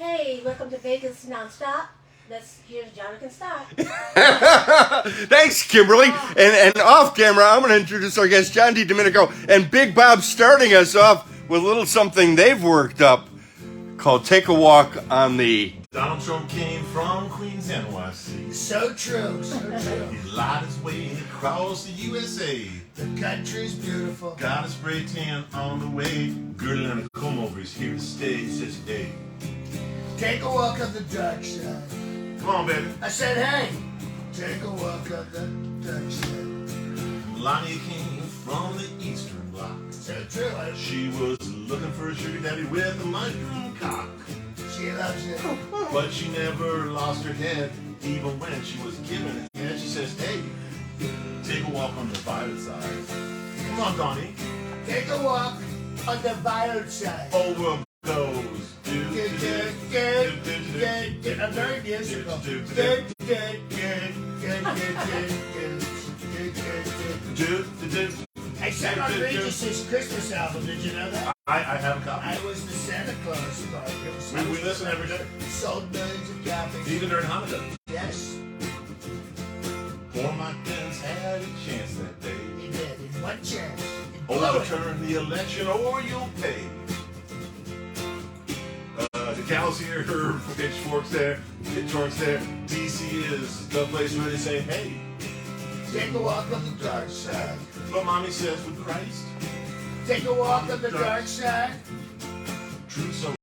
Hey, welcome to Vegas Nonstop. Here's Jonathan Scott. Thanks, Kimberly. And off camera, I'm going to introduce our guest, John D. Domenico, and Big Bob starting us off with a little something they've worked up called Take a Walk on the... Donald Trump came from Queens, NYC. So true, so true. He lied his way across the USA. The country's beautiful. Got a spray tan on the way. Girl in a comb over is here to stay. He says, hey, take a walk on the dark side. come on, baby. I said, hey, take a walk on the dark side. Lonnie came from the Eastern Bloc. So true. She was looking for a sugar daddy with a mushroom cock. She loves it. But she never lost her head, even when she was given it. And she says, hey, take a walk on the violet side. Come on, Donnie. Take a walk on the violet side. Over goes. I'm very musical. I sang on Regis' Christmas album, did you know that? I have a copy. I was the Santa Claus. We listen every day. Sold millions of copies. Even during Hanukkah. Yes, Poor Mike Pence had a chance that day. he did. In one chance. He blew it. Overturn the election or you'll pay. The cows here, pitchforks there, pitchforks there. DC is the place where they say, hey. Take a walk on the dark side. But mommy says with Christ, Take a walk on the dark side. true social.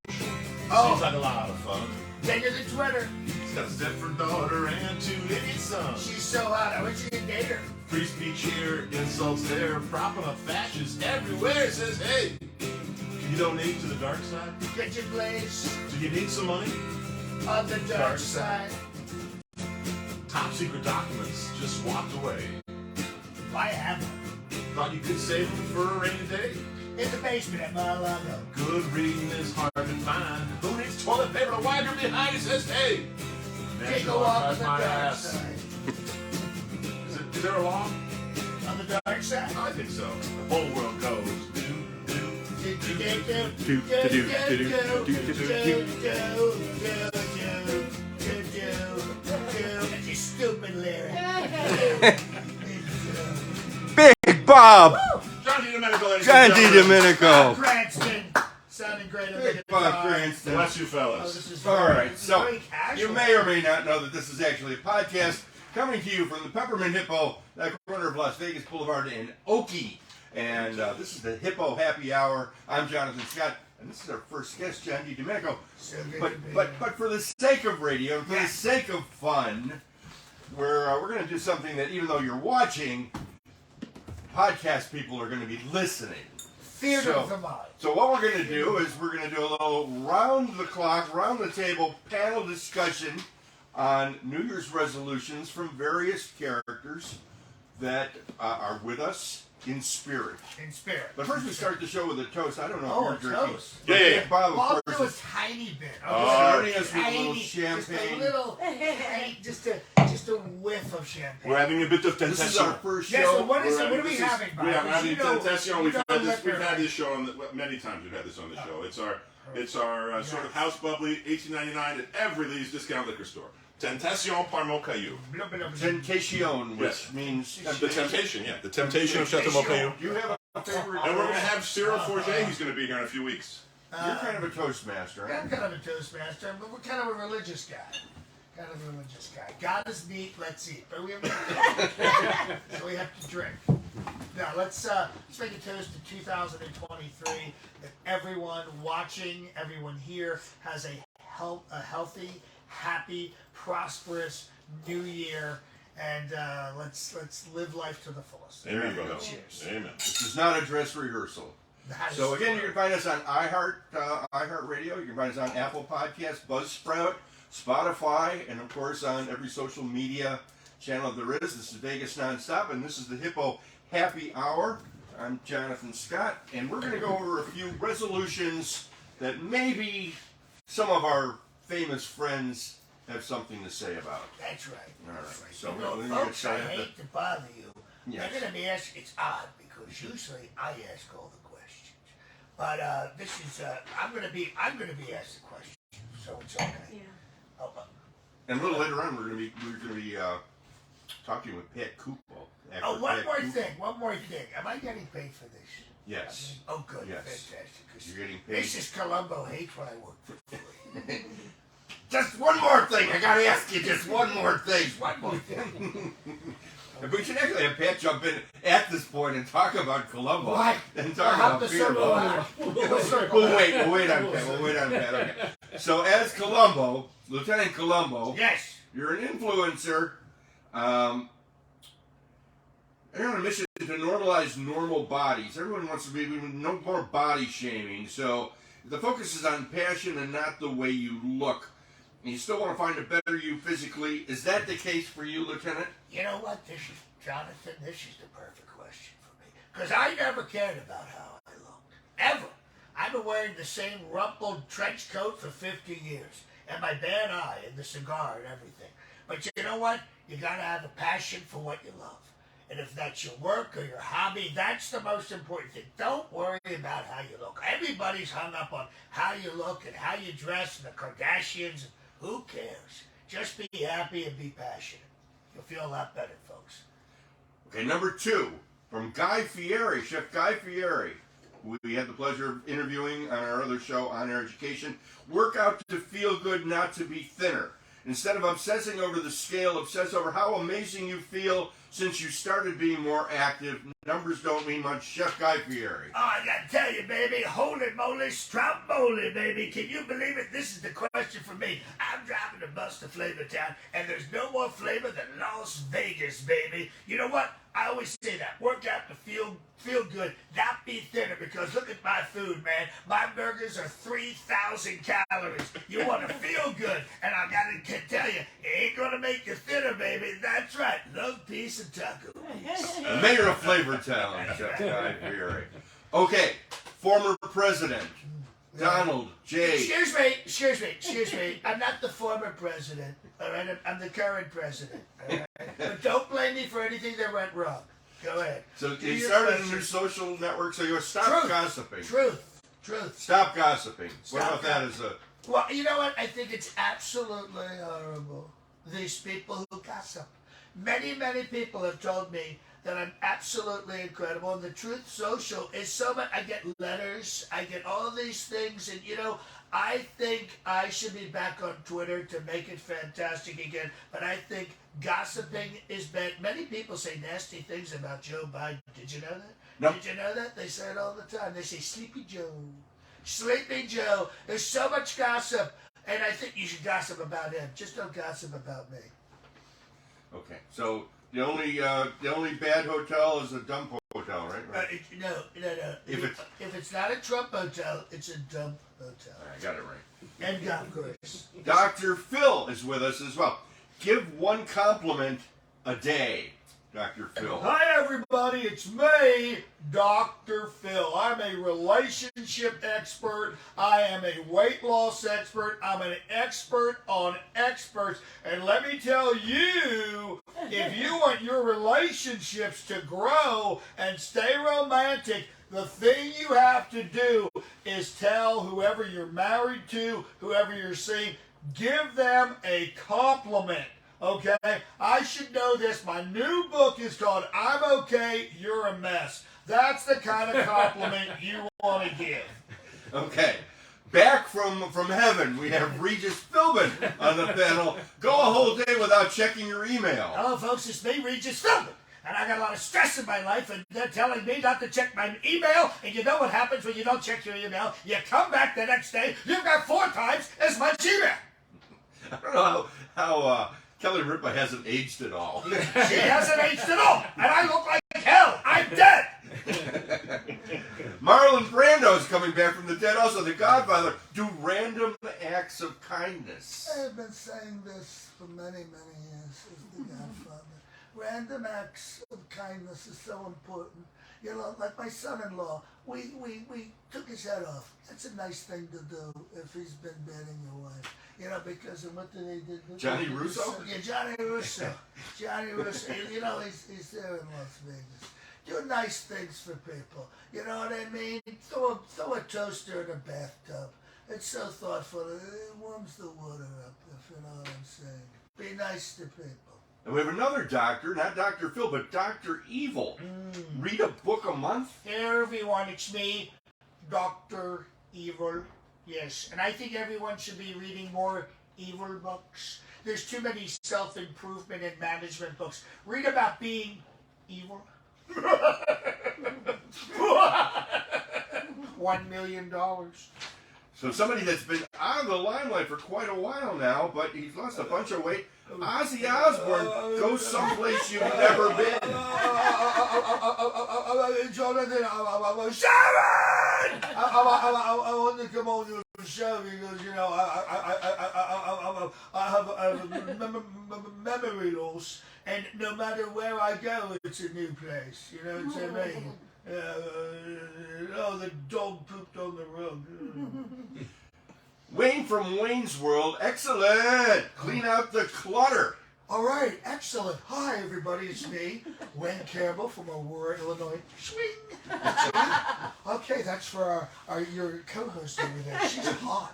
Oh. Seems like a lot of fun. Bigger than Twitter. He's got a Stepford daughter and 2 idiot sons. She's so hot. I wish you could date her. Free speech here, insults there, propping up fascists everywhere. It says, hey, can you donate to the dark side? Get your blaze Do you need some money? on the dark Dark side. Top secret documents just walked away. Why haven't? Thought you could save them for a rainy day. In the basement at Mar-a-Lago. Good reading is hard to find. Who needs toilet paper to wipe your behind? It says, hey, Take a walk on the dark side. Is there a law? On the dark side? I think so. The whole world goes. That's your stupid lyric. Big Bob! John D. Domenico, ladies John and D. gentlemen. Domenico! Cranston. Sounding great. Big Bob Cranston. Bless you, Oh, fellas. this is All right, so very casual. you may or may not know that this is actually a podcast coming to you from the Peppermint Hippo, that corner of Las Vegas Boulevard in Okie. And this is the Hippo Happy Hour. I'm Jonathan Scott, and this is our first guest, John D. Domenico. So good But to be but here. but for the sake of radio, and for Yeah. the sake of fun, we're going to do something that even though you're watching, podcast people are going to be listening. Theater so- of the mind. So what we're going to do is we're going to do a little round the clock, round the table panel discussion on New Year's resolutions from various characters that are with us in spirit. In spirit. But first we start the show with a toast. I don't know Oh, if you're a drinking. toast. But Yeah, yeah, Big Bob, Well, I'll of do a course, is tiny bit. starting us with a Tiny, little Just champagne. a little, tiny, just a whiff of champagne. We're having a bit of This is our Tentacion. first show. Yeah, so what is it? We're What are we this is- having, Bob? Yeah, we're Because having you know- Tentacion. you We've know had this. liquor, We've had right? this show on many times. We've had this on the show. It's our sort of house bubbly, $18.99 at every Lee's discount liquor store. Tentacion par mon caillou. Temptation, which Yes. means The temptation, yeah, the temptation of Chateau Caillou. Do you have a favorite? And we're going to have Cyril Forget. He's going to be here in a few weeks. You're kind of a toastmaster. I'm kind of a toastmaster, but we're kind of a religious guy. God is meat, let's eat. But we have so we have to drink. Now let's make a toast to 2023. That everyone watching, everyone here has a healthy, happy, prosperous new year, and let's live life to the fullest. Amen, brother. Cheers. Amen. This is not a dress rehearsal. That is So again, you true. can find us on iHeartRadio. You can find us on Apple Podcasts, Buzzsprout, Spotify, and of course on every social media channel there is. This is Vegas Nonstop, and this is the Hippo Happy Hour. I'm Jonathan Scott, and we're going to go over a few resolutions that maybe some of our famous friends have something to say about. That's right. All right. That's right. So You know, we're gonna folks, get I started. hate to bother you. Yes. They're going to be asking. It's odd because usually I ask all the questions, but this is I'm going to be asked the questions. so it's okay. Yeah. Oh, And a little later on, we're gonna be talking with Pat Kupo. one more thing. Am I getting paid for this? Yes. Oh, good. Yes. Fantastic. 'Cause You're getting paid. Mrs. Colombo hates when I work for free. Just one more thing. I gotta ask you just one more thing. One more thing. We should actually have Pat jump in at this point and talk about Columbo. Right. And talk I'll about have to beer. circle back. We'll circle We'll back. wait on Pat. We'll wait on Pat. Okay. So as Columbo, Lieutenant Columbo, Yes. you're an influencer. You're on a mission to normalize normal bodies. Everyone wants to be no more body shaming. So the focus is on passion and not the way you look. And you still want to find a better you physically. Is that the case for you, Lieutenant? You know what? Jonathan, this is the perfect question for me. Because I never cared about how I looked. Ever. I've been wearing the same rumpled trench coat for 50 years. And my bad eye and the cigar and everything. But you know what? You gotta have a passion for what you love. And if that's your work or your hobby, that's the most important thing. Don't worry about how you look. Everybody's hung up on how you look and how you dress and the Kardashians. Who cares? Just be happy and be passionate. You'll feel a lot better, folks. Okay, number 2, from Guy Fieri, Chef Guy Fieri. We had the pleasure of interviewing on our other show, On Air Education. Work out to feel good, not to be thinner. Instead of obsessing over the scale, obsess over how amazing you feel since you started being more active. Numbers don't mean much. Chef Guy Fieri. Oh, I gotta tell you, baby, holy moly, stromboli, baby. Can you believe it? This is the question for me. I'm driving the bus to Flavor Town, and there's no more flavor than Las Vegas, baby. You know what? I always say that. Work out to feel good, not be thinner, because look at my food, man. My burgers are 3,000 calories. You want to feel good, and I gotta tell you, it ain't gonna make you thinner, baby. That's right. Love, peace, and tacos. The mayor of Flavor Town, Chef Guy Fieri. Okay, former president, Donald J. Excuse me. I'm not the former president, all right? I'm the current president, all right? But don't blame me for anything that went wrong. Go ahead. So Do you your started a question. new social network, so you stop Truth. gossiping. Truth. Stop gossiping. What Stop about that as a... Well, you know what? I think it's absolutely horrible. These people who gossip. Many people have told me that I'm absolutely incredible, and the Truth Social is so much. I get letters, I get all these things, and you know, I think I should be back on Twitter to make it fantastic again, but I think gossiping is bad. Many people say nasty things about Joe Biden. Did you know that? No. Did you know that? They say it all the time. They say, Sleepy Joe. Sleepy Joe. There's so much gossip, and I think you should gossip about him. Just don't gossip about me. Okay, so the only bad hotel is a dump hotel, right? No. If it's not a Trump hotel, it's a dump hotel. I got it right. And golf course. Dr. Phil is with us as well. Give one compliment a day, Dr. Phil. Hi everybody, it's me, Dr. Phil. I'm a relationship expert. I am a weight loss expert. I'm an expert on experts. And let me tell you, if you want your relationships to grow and stay romantic, the thing you have to do is tell whoever you're married to, whoever you're seeing, give them a compliment. Okay? I should know this. My new book is called I'm Okay, You're a Mess. That's the kind of compliment you want to give. Okay. Back from heaven, we have Regis Philbin on the panel. Go a whole day without checking your email. Hello, folks. It's me, Regis Philbin. And I got a lot of stress in my life, and they're telling me not to check my email. And you know what happens when you don't check your email? You come back the next day, you've got 4 times as much email. I don't know how Kelly Ripa hasn't aged at all. She hasn't aged at all, and I look like hell. I'm dead. Marlon Brando is coming back from the dead. Also, The Godfather. Do random acts of kindness. I've been saying this for many years as the Godfather. Random acts of kindness is so important. You know, like my son-in-law, we took his head off. That's a nice thing to do if he's been beating your wife. You know, because and what did they do? Johnny Russo? Yeah, Johnny Russo. Johnny Russo. You know, he's there in Las Vegas. Do nice things for people. You know what I mean? Throw a toaster in a bathtub. It's so thoughtful. It warms the water up, if you know what I'm saying. Be nice to people. And we have another doctor, not Dr. Phil, but Dr. Evil. Read a book a month? Hey everyone, it's me, Dr. Evil. Yes, and I think everyone should be reading more evil books. There's too many self-improvement and management books. Read about being evil. $1 million. So somebody that's been out of the limelight for quite a while now, but he's lost a bunch of weight. Ozzy Osbourne goes someplace you've never been. Jonathan, Sharon! I want to come on your show because, you know, I have memory loss, and no matter where I go, it's a new place. You know what I mean? Oh, the dog pooped on the rug. Wayne from Wayne's World, excellent! Clean out the clutter. All right, excellent. Hi, everybody, it's me, Wayne Campbell from Aurora, Illinois. Swing! Okay, that's for your co-host over there. She's hot.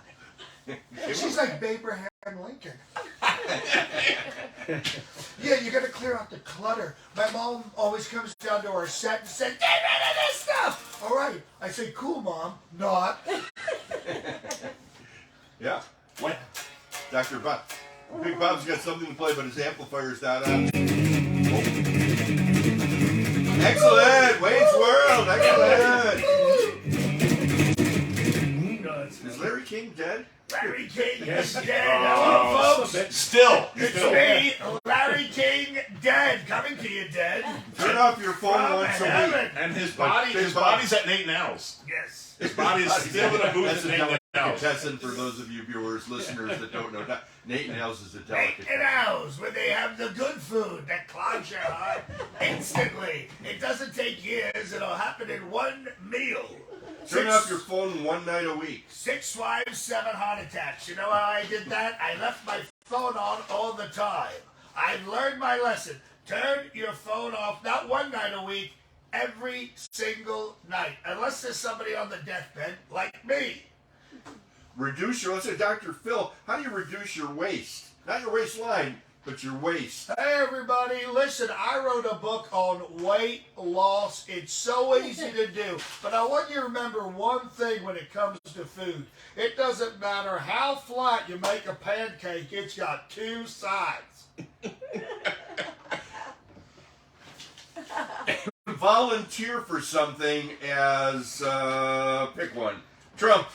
She's like Abraham Lincoln. Yeah, you gotta clear out the clutter. My mom always comes down to our set and says, "Get rid of this stuff!" All right, I say, "Cool, Mom." Not. Yeah. What? Dr. Bob. Big Bob's got something to play, but his amplifier's not on. Oh. Excellent! Wayne's World! Excellent! Is Larry King dead? Larry King is dead. Hello, folks. Still. It's me, Larry King, dead. Coming to you, dead. Turn off your phone once a week. And his Big body's at Nate Now's. Yes. His body is still in a booth That's at a Nate Now's. delicatessen for those of you viewers, listeners that don't know. Nate Nails is a Nate delicatessen. and Al's, where they have the good food that clogs your heart instantly. It doesn't take years. It'll happen in one meal. Turn off your phone one night a week. 6 wives, 7 heart attacks. You know how I did that? I left my phone on all the time. I've learned my lesson. Turn your phone off, not one night a week, every single night. Unless there's somebody on the deathbed, like me. Reduce your, let's say Dr. Phil, how do you reduce your waist? Not your waistline, but your waist. Hey everybody, listen, I wrote a book on weight loss. It's so easy to do. But I want you to remember one thing when it comes to food. It doesn't matter how flat you make a pancake, it's got 2 sides. Volunteer for something as, pick one. Trump.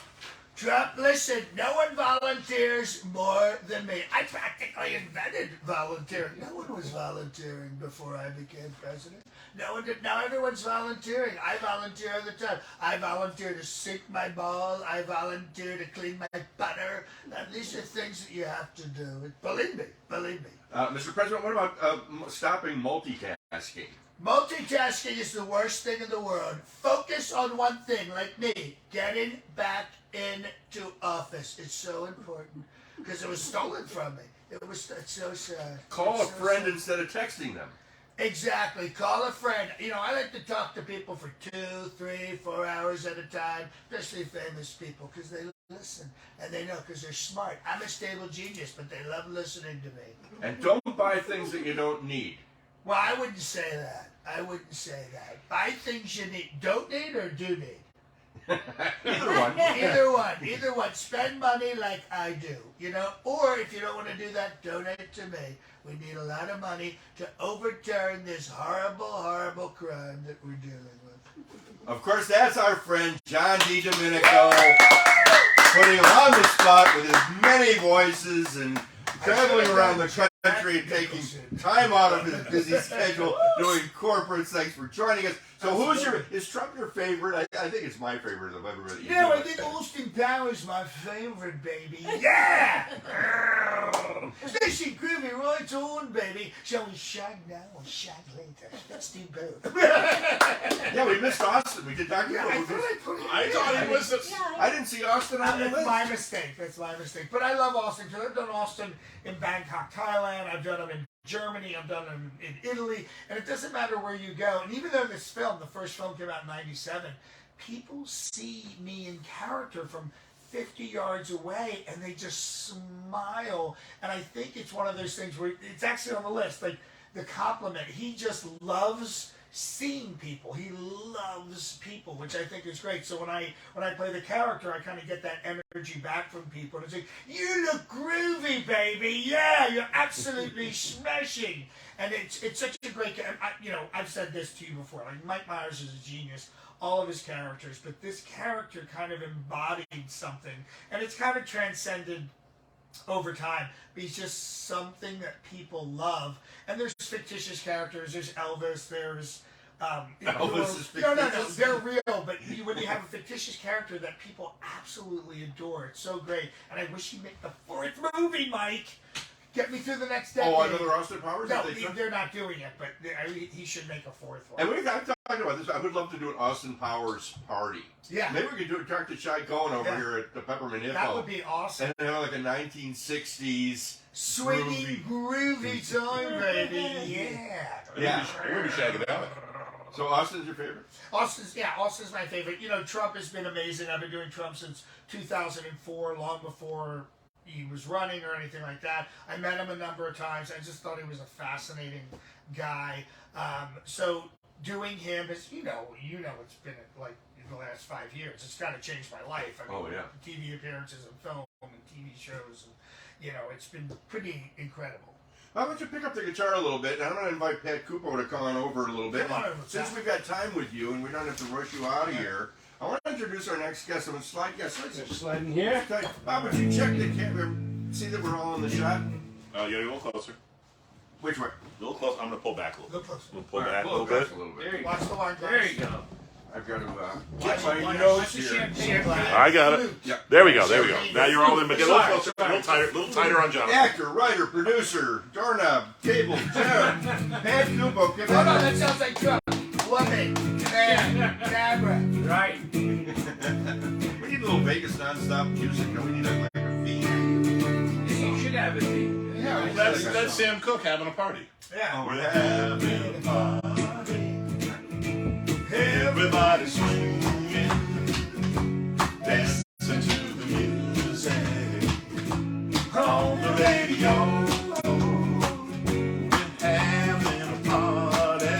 Trump, listen, no one volunteers more than me. I practically invented volunteering. No one was volunteering before I became president. No one did. Now everyone's volunteering. I volunteer all the time. I volunteer to sink my ball. I volunteer to clean my butter. Now, these are things that you have to do. Believe me. Believe me. Mr. President, what about stopping multitasking? Multitasking is the worst thing in the world. Focus on one thing, like me, getting back into office. It's so important because it was stolen from me. It's so sad. Call It's a so friend sad. instead of texting them. Exactly. Call a friend. You know, I like to talk to people for 2, 3, 4 hours at a time, especially famous people, because they listen and they know because they're smart. I'm a stable genius, but they love listening to me. And don't buy things that you don't need. Well, I wouldn't say that. I wouldn't say that. Buy things you need. Don't need or do need? Either one. Either one. Either one. Spend money like I do, you know? Or if you don't want to do that, donate to me. We need a lot of money to overturn this horrible, horrible crime that we're dealing with. Of course, that's our friend John DiDomenico, putting him on the spot with his many voices and traveling around the country and taking time out of his busy schedule doing corporate. Thanks for joining us. So is Trump your favorite? I think it's my favorite of everybody. No, I think Austin Powers my favorite, baby. Yeah! Stacey Groovy right on, baby. Shall we shag now or shag later? Let's do both. Yeah, we missed Austin. We did Dr. Yeah, Phil. I thought he was I didn't see Austin on the That's list. my mistake. That's my mistake. But I love Austin because I've done Austin in Bangkok, Thailand. I've done them in Germany. I've done them in Italy. And it doesn't matter where you go. And even though this film, the first film came out in '97, people see me in character from 50 yards away and they just smile. And I think it's one of those things where it's actually on the list, like the compliment. He just loves seeing people. He loves people, which I think is great. So when I play the character, I kind of get that energy back from people. And it's like, you look groovy, baby. Yeah, you're absolutely smashing. And it's such a great. I've said this to you before. Like Mike Myers is a genius. All of his characters, but this character kind of embodied something, and it's kind of transcended over time. But he's just something that people love. And there's fictitious characters. There's Elvis. There's Elvis is no, fictitious? they're real. But when you have a fictitious character that people absolutely adore, it's so great. And I wish he'd make the 4th movie, Mike. Get me through the next decade. Oh, another Austin Powers? No, they're not doing it, but he should make a 4th one. And I've talked about this. I would love to do an Austin Powers party. Yeah. Maybe we could talk to Shai Cohen over here at the Peppermint Hippo. That would be awesome. And have like a 1960s Swinging, groovy time, baby. Yeah. We'll be shagging out. So Austin's your favorite? Austin's my favorite. Trump has been amazing. I've been doing Trump since 2004, long before he was running or anything like that. I met him a number of times. I just thought he was a fascinating guy. So doing him is, it's been like in the last 5 years. It's kind of changed my life. I mean, TV appearances and film and TV shows, and it's been pretty incredible. Why don't you pick up the guitar a little bit, and I'm going to invite Pat Cupo to come on over a little bit. Come on over, Since Pat. we've got time with you, and we don't have to rush you out of here, I want to introduce our next guest. I'm going to slide Sliding here. Bob, would you check the camera? See that we're all in the shot? Yeah, a little closer. Which way? A little closer. I'm going to pull back a little. Look close. I'm going to pull All right, back pull a it little back bit. a little bit. There you Watch go. the wine glass. There you go. I've got to Watch get my the notes here. champagne glass. I got it. Yeah. There we go. There we go. Now you're all in, but get a little Sorry, closer, a little tighter on Jonathan. Actor, writer, producer, doorknob, cable, Pat Cupo. Give Hold on, it that sounds like Trump. Woman, man, camera. Right. We need a little Vegas nonstop music. No, we need like a theme. You should have a theme. Yeah, That's Sam Cooke having a party. yeah. We're having a party. Everybody's swinging, dancing to the music on the radio. We're having a party.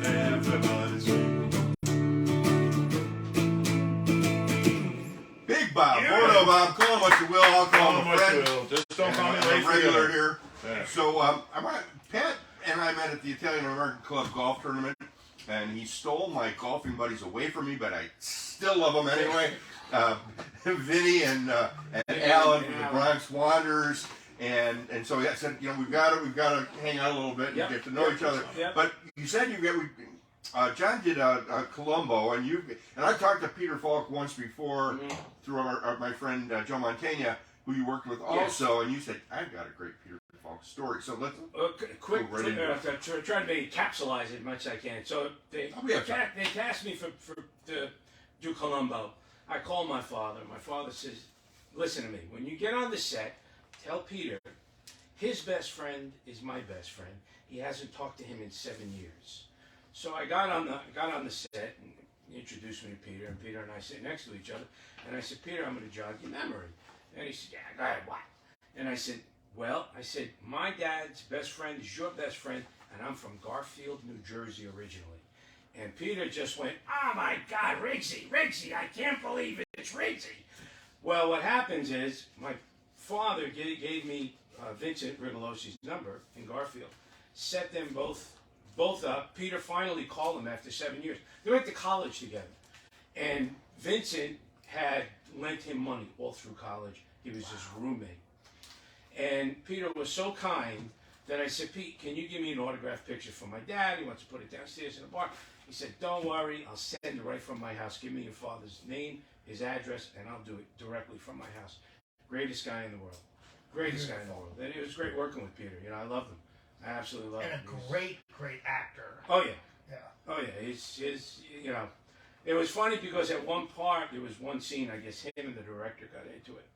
Everybody's swinging. Big Bob, Bordeaux Bob, call him what you will. I'll call him a friend. Just don't call me And late a for regular dinner. here. Yeah. So Pat and I met at the Italian American Club golf tournament, and he stole my golfing buddies away from me, but I still love them anyway. Vinny and Alan from the Bronx Wanderers, and so I said, we've got to hang out a little bit and Yep. get to know each other. Yep. But you said John did Columbo, and I talked to Peter Falk once before through my friend Joe Mantegna, who you worked with also, and you said, I've got a great Peter Falk story. So let's Quick, go right into it. try to capsulize it as much as I can. So they tasked me to do Columbo. I called my father. My father says, listen to me. When you get on the set, tell Peter his best friend is my best friend. He hasn't talked to him in 7 years. So I got on the set and he introduced me to Peter, and Peter and I sit next to each other. And I said, Peter, I'm going to jog your memory. And he said, yeah, go ahead, what? And I said, my dad's best friend is your best friend, and I'm from Garfield, New Jersey originally. And Peter just went, oh my God, Riggsy, I can't believe it, it's Riggsy. Well, what happens is my father gave me Vincent Rigolosi's number in Garfield, set them both up. Peter finally called him after 7 years. They went to college together. And Vincent had lent him money all through college. He was his roommate. And Peter was so kind that I said, Pete, can you give me an autographed picture for my dad? He wants to put it downstairs in the bar. He said, don't worry, I'll send it right from my house. Give me your father's name, his address, and I'll do it directly from my house. Greatest guy in the world. Greatest guy in the world. And it was great working with Peter. I loved him. I absolutely loved him. And a great actor. Oh, yeah. Yeah. Oh, yeah. It was funny because at one part, there was one scene, I guess him and the director got into it.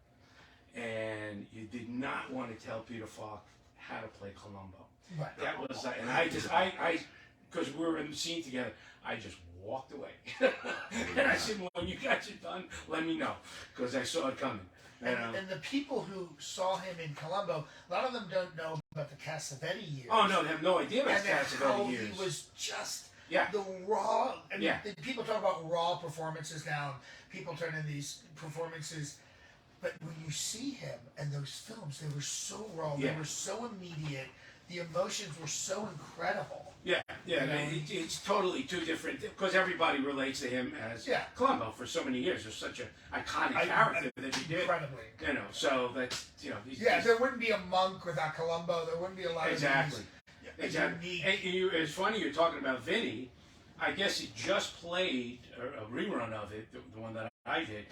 And you did not want to tell Peter Falk how to play Columbo. Right. That was, and because we were in the scene together, I just walked away. And I said, when you guys are done, let me know, because I saw it coming. And the people who saw him in Columbo, a lot of them don't know about the Cassavetes years. Oh, no, they have no idea about and how Cassavetes years. he was just Yeah. the raw. I mean, Yeah. people talk about raw performances now. And people turn in these performances, but when you see him and those films, they were so raw. Yeah. They were so immediate. The emotions were so incredible. Yeah, it's totally two different, because everybody relates to him as Columbo for so many years. There's such an iconic character that he did. Incredibly. You know, so that's, he's, there wouldn't be a monk without Columbo. There wouldn't be a lot exactly. of these. Exactly. And it's funny you're talking about Vinny. I guess he just played a rerun of it, the one that I did.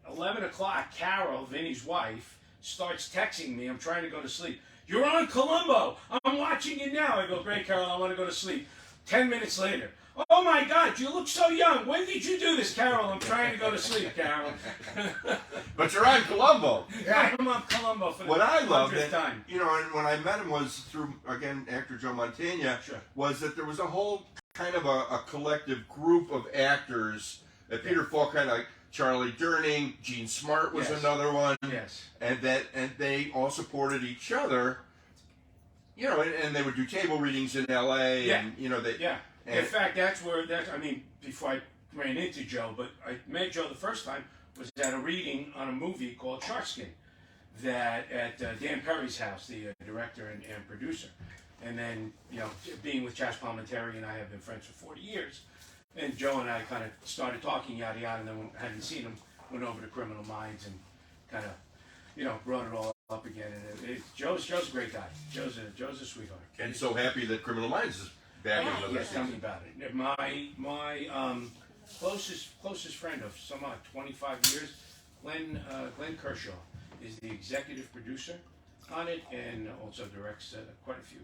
11 o'clock, Carol, Vinny's wife, starts texting me. I'm trying to go to sleep. You're on Columbo. I'm watching you now. I go, great, Carol, I want to go to sleep. 10 minutes later. Oh, my God, you look so young. When did you do this, Carol? I'm trying to go to sleep, Carol. But you're on Columbo. Yeah, I'm on Columbo for the what I loved 100th time. And when I met him was through, again, actor Joe Mantegna, was that there was a whole kind of a collective group of actors that Peter Falk kind of like, Charlie Durning, Gene Smart was another one. Yes. And they all supported each other. And they would do table readings in L.A. Yeah. And they. Yeah. In fact, before I ran into Joe, but I met Joe the first time was at a reading on a movie called Sharkskin, that at Dan Perry's house, the director and producer. And then, being with Chas Palminteri, and I have been friends for 40 years. And Joe and I kind of started talking, yada yada, and then when I hadn't seen him, went over to Criminal Minds and kind of, brought it all up again. And Joe's a great guy. Joe's a sweetheart. And so happy that Criminal Minds is back in another tell me about it. My closest friend of some 25 years, Glenn Kershaw, is the executive producer on it, and also directs quite a few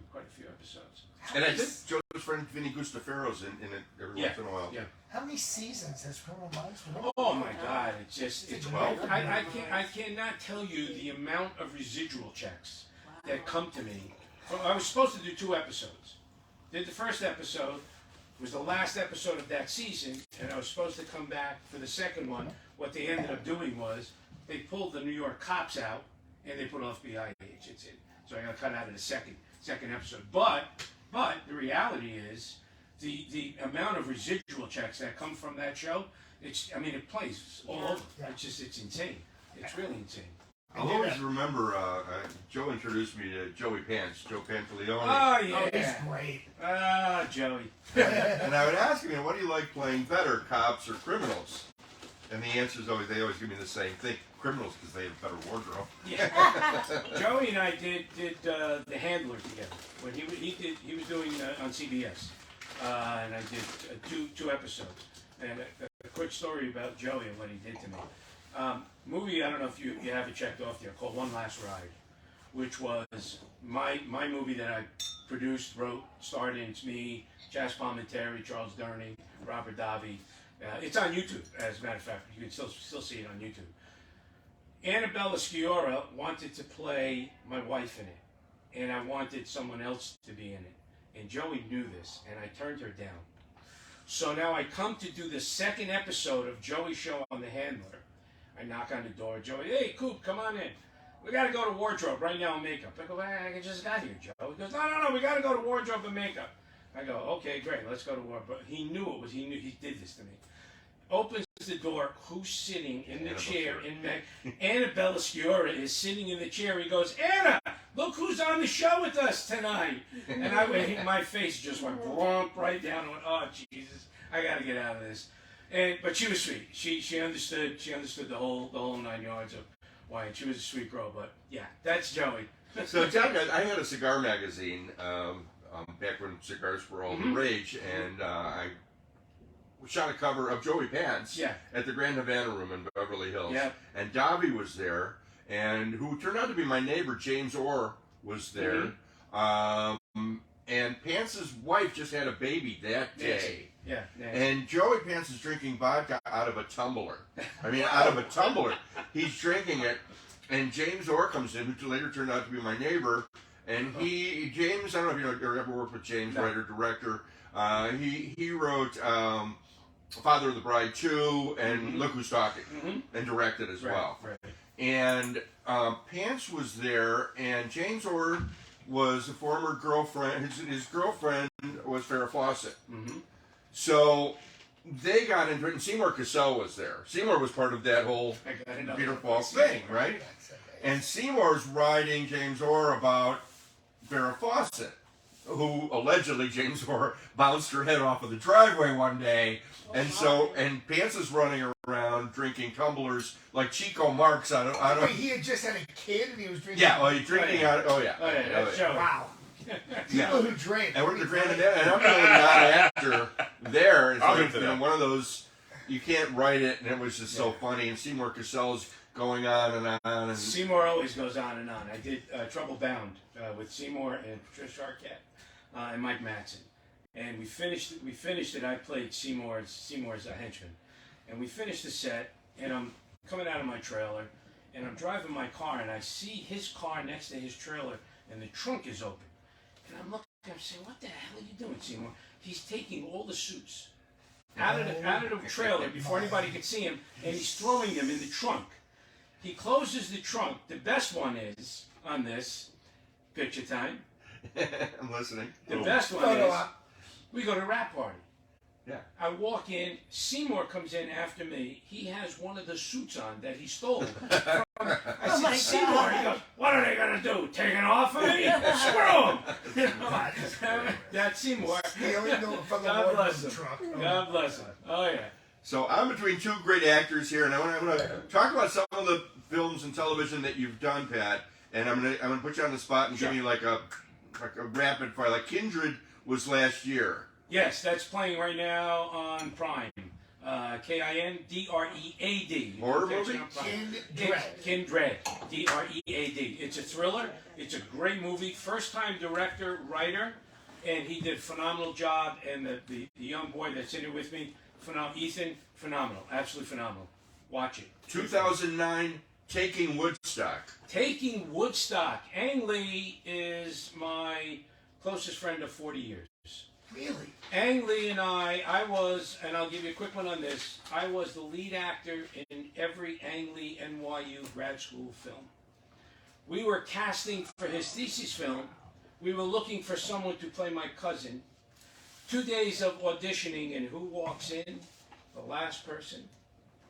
episodes. And I think Joe's friend Vinny Gustafero's in it every once in a while. Yeah. How many seasons has Criminal Minds been? Oh my God! It's 12. I cannot tell you the amount of residual checks that come to me. I was supposed to do 2 episodes. Did the first episode, was the last episode of that season, and I was supposed to come back for the second one. What they ended up doing was they pulled the New York cops out and they put FBI agents in. So I got cut out of the second episode. But the reality is the amount of residual checks that come from that show, it plays all over. It's insane. It's really insane. I'll always remember Joe introduced me to Joey Pants, Joe Pantaleone. Oh, yeah. Oh, he's great. Ah, Joey. And I would ask him, what do you like playing better, cops or criminals? And the answer is always, they always give me the same thing. Criminals, because they have better wardrobe. Yeah. Joey and I did The Handler together. When he was doing on CBS. And I did two episodes. And a quick story about Joey and what he did to me. Movie, I don't know if you have it checked off there, called One Last Ride, which was my movie that I produced, wrote, starred in. It's me, Chas Palminteri, Charles Durning, Robert Davi. It's on YouTube, as a matter of fact. You can still see it on YouTube. Annabella Sciorra wanted to play my wife in it, and I wanted someone else to be in it. And Joey knew this, and I turned her down. So now I come to do the second episode of Joey's show on The Handler. I knock on the door. Joey, hey, Coop, come on in. We got to go to wardrobe right now and makeup. I go, I just got here, Joe. He goes, no, we got to go to wardrobe and makeup. I go, okay, great, let's go to wardrobe. He knew he did this to me. Opens the door. Who's sitting in the chair? Annabella Sciorra is sitting in the chair. He goes, Anna, look who's on the show with us tonight. And my face just went right down. I went, oh Jesus, I got to get out of this. But she was sweet. She understood. She understood the whole 9 yards of why. And she was a sweet girl. But yeah, that's Joey. So John, I had a cigar magazine back when cigars were all the rage, and I shot a cover of Joey Pants at the Grand Havana Room in Beverly Hills. Yeah. And Davi was there, and who turned out to be my neighbor, James Orr, was there. And Pants' wife just had a baby that day. Yeah. And Joey Pants is drinking vodka out of a tumbler. Out of a tumbler. He's drinking it, and James Orr comes in, who later turned out to be my neighbor. And James, I don't know if you ever worked with James, writer, director. He wrote Father of the Bride 2 and Look Who's Talking, and directed as well. Right. And Pants was there, and James Orr was a former girlfriend. His girlfriend was Farrah Fawcett. So they got into it, and Seymour Cassell was there. Seymour was part of that whole Peter Falk thing, right? And Seymour's writing James Orr about Farrah Fawcett, who allegedly James Orr bounced her head off of the driveway one day. And Pants is running around drinking tumblers like Chico Marx out of. Wait, he had just had a kid and he was drinking. Yeah, he's drinking out. Wow. People who drink. And we're the grand and I'm really not actor there. It's like, one of those you can't write it, and it was just so funny. And Seymour Cassell's going on and on. And Seymour always goes on and on. I did Trouble Bound with Seymour and Patricia Arquette and Mike Madsen. And we finished it. I played Seymour's henchman. And we finished the set, and I'm coming out of my trailer, and I'm driving my car, and I see his car next to his trailer, and the trunk is open. And I'm looking, I'm saying, what the hell are you doing, Seymour? He's taking all the suits out of the trailer before anybody could see him, and he's throwing them in the trunk. He closes the trunk. The best one is, on this, picture time. I'm listening. The best one is, we go to a rap party. Yeah. I walk in, Seymour comes in after me. He has one of the suits on that he stole. I said, Seymour, he goes, what are they going to do? Take it off of me? Screw him! That's Seymour. God bless him. God bless him. Oh, yeah. So I'm between two great actors here, and I'm going to talk about some of the films and television that you've done, Pat. And I'm going to put you on the spot and give you like a rapid fire. Like Kindred was last year. Yes, that's playing right now on Prime. Kindread. Horror movie? Kindred. Dread. It's a thriller. It's a great movie. First time director, writer, and he did a phenomenal job. And the young boy that's in it with me, Ethan, phenomenal. Absolutely phenomenal. Watch it. 2009, Taking Woodstock. Taking Woodstock. Ang Lee is my closest friend of 40 years. Really? Ang Lee and I was, and I'll give you a quick one on this, I was the lead actor in every Ang Lee NYU grad school film. We were casting for his thesis film. We were looking for someone to play my cousin. 2 days of auditioning, and who walks in? The last person,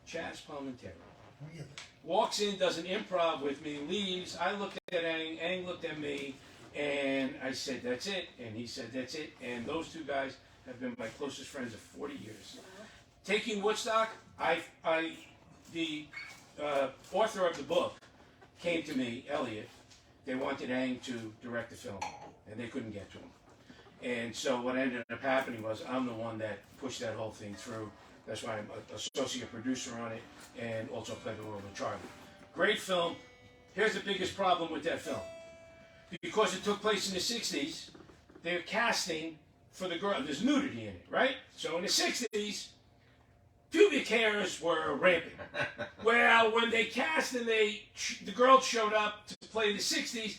Chaz Palminteri. Really? Walks in, does an improv with me, leaves. I looked at Ang looked at me, and I said, that's it. And he said, that's it. And those two guys have been my closest friends of 40 years. Taking Woodstock, the author of the book came to me, Elliot. They wanted Ang to direct the film, and they couldn't get to him. And so what ended up happening was I'm the one that pushed that whole thing through. That's why I'm an associate producer on it, and also played the role of Charlie. Great film. Here's the biggest problem with that film. Because it took place in the 60s, they're casting for the girl. There's nudity in it, right? So in the 60s, pubic hairs were rampant. Well, when they cast and the girl showed up to play the 60s,